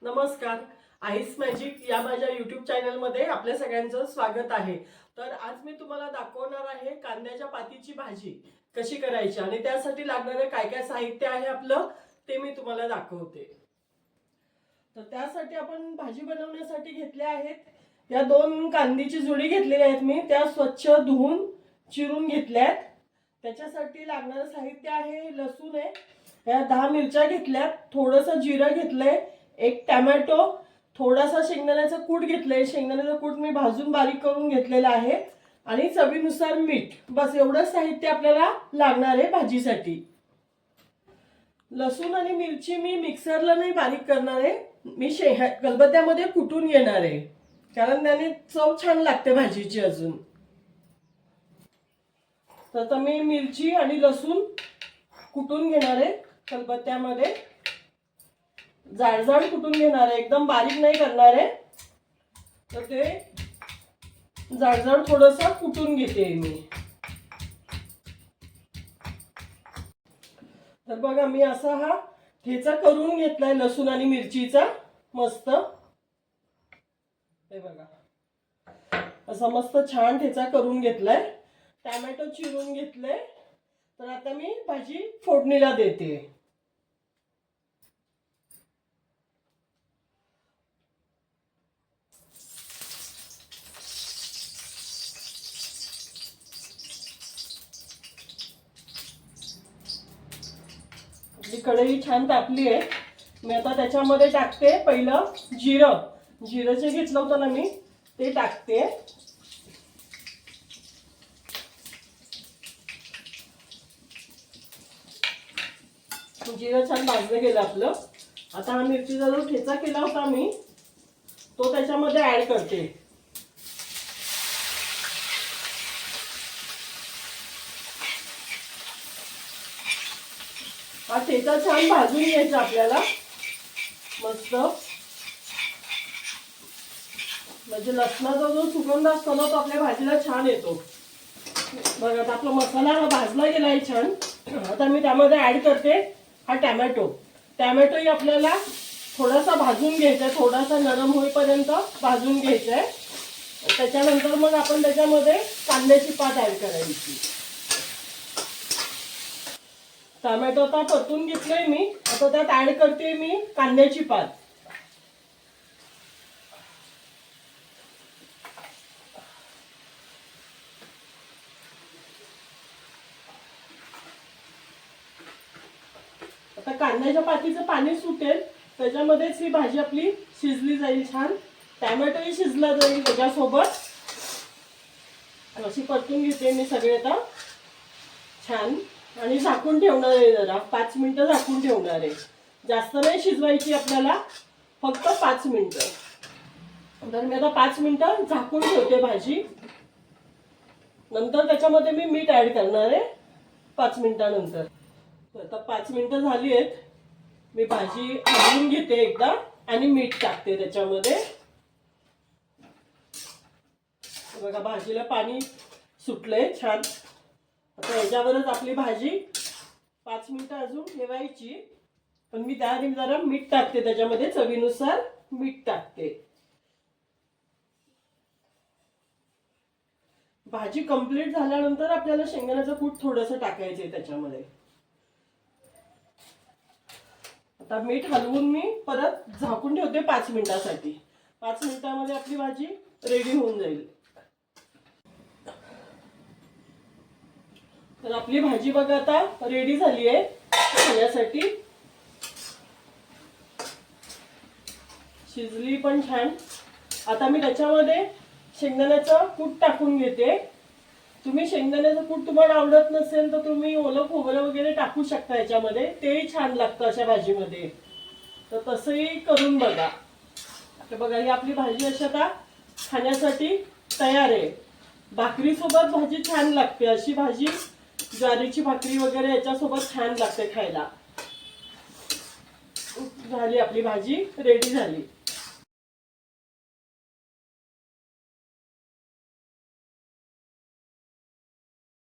नमस्कार. Ice magic या माझ्या यूट्यूब चॅनलमध्ये आपल्या सगळ्यांचं स्वागत आहे. तर आज मी तुम्हाला दाखवणार आहे कांद्याच्या पातीची भाजी कशी करायची आणि त्यासाठी लागणारे काय काय साहित्य आहे आपलं ते मी तुम्हाला दाखवते. तर त्यासाठी आपण भाजी बनवण्यासाठी घेतल्या आहेत या 2 कांद्याची जुडी घेतलेली आहेत मी. त्या स्वच्छ धुवून चिरून घेतल्यात. त्याच्यासाठी लागणारं साहित्य आहे लसूण आहे, या 10 मिरच्या घेतल्यात, थोडंसं जिरं घेतलंय, एक टोमॅटो, थोडासा शेंगदाण्याचा कूट घेतलंय. शेंगदाण्याचा कूट मी भाजून बारीक करून घेतलेला आहे आणि चवीनुसार मीठ. बस एवढं साहित्य आपल्याला लागणार आहे भाजीसाठी. लसूण आणि मिरची मी मिक्सरला नाही बारीक करणार आहे, मी गलबत्त्यामध्ये कुटून घेणार आहे, कारण त्याने चव छान लागते भाजीची अजून. तर मी मिरची आणि लसूण कुटून घेणार आहे गलबत्त्यामध्ये. जाडजाड कुटून घेणार आहे, एकदम बारीक नाही करणार आहे. तर ते जाडजाड थोडंसं कुटून घेते मी. तर बघा मी असा हा ठेचा करून घेतलाय लसूण आणि मिरचीचा मस्त. हे बघा असा मस्त छान ठेचा करून घेतलाय. टोमॅटो चिरून घेतले. तर आता मी भाजी फोडणीला देते. कढई छान तापली आहे. मी आता त्याच्यामध्ये टाकते पहिलं जिरं. जिरं जे घेतलं होतं ना मी ते टाकते. जिरं छान भाजलं गेलं आपलं. आता हा मिरचीचा जो ठेचा केला होता मी तो त्याच्यामध्ये ऍड करते. हा ठेचा छान भाजून घ्यायचा आपल्याला मस्त. म्हणजे लसणाचा जो सुगंध असतो ना तो आपल्या भाजीला छान येतो. बघा आता आपला मसाला भाजला गेलाय छान. आता मी त्यामध्ये ऍड करते हा टोमॅटो. टोमॅटोही आपल्याला थोडासा भाजून घ्यायचा आहे, थोडासा नरम होईपर्यंत भाजून घ्यायचा आहे. त्याच्यानंतर मग आपण त्याच्यामध्ये कांद्याची पात ऍड करायची. टोमॅटो आता परतून घेतलोय मी. आता त्यात ऍड करते मी कांद्याची पात. आता कांद्याच्या पातीचं पाणी सुटेल त्याच्यामध्येच ही भाजी आपली शिजली जाईल छान. टोमॅटोही शिजला जाईल त्याच्यासोबत. अशी परतून घेते मी सगळे आता छान आणि झाकून ठेवणार आहे. जरा 5 मिनिटं झाकून ठेवणार आहे. जास्त नाही शिजवायची आपल्याला, फक्त 5 मिनिटं. तर मी आता 5 मिनिटं झाकून ठेवते भाजी. नंतर त्याच्यामध्ये मी मीठ ऍड करणार आहे 5 मिनिटानंतर. आता 5 मिनिटं झाली आहेत. मी भाजी हलवून घेते एकदा आणि मीठ टाकते त्याच्यामध्ये. बघा भाजीला पाणी सुटलंय छान. आता याच्यावरच आपली भाजी 5 मिनिटं अजून ठेवायची. पण मी त्याआधी जरा मीठ टाकते त्याच्यामध्ये, चवीनुसार मीठ टाकते. भाजी कंप्लीट झाल्यानंतर आपल्याला शेंगदाण्याचं कूट थोडंसं टाकायचंय त्याच्यामध्ये. आता मीठ हलवून मी परत झाकून ठेवते 5 मिनिटासाठी. 5 मिनिटांमध्ये आपली भाजी रेडी होऊन जाईल. तर आपली भाजी बघा आता रेडी झाली आहे खाण्यासाठी. शिजली पण छान. आता मी त्याच्यामध्ये शेंगदाण्याचं कूट टाकून घेते. तुम्ही शेंगदाण्याचं कूट तुम्हाला आवडत नसेल तर तुम्ही ओलं खोबरं वगैरे टाकू शकता याच्यामध्ये, तेही छान लागतं अशा भाजीमध्ये. तर तसंही करून बघा. तर बघा ही आपली भाजी अशी आता खाण्यासाठी तयार आहे. भाकरी सोबत भाजी छान लागते. अशी भाजी ज्वारीची भाकरी वगैरे याच्यासोबत छान लागते खायला. झाली आपली भाजी रेडी झाली.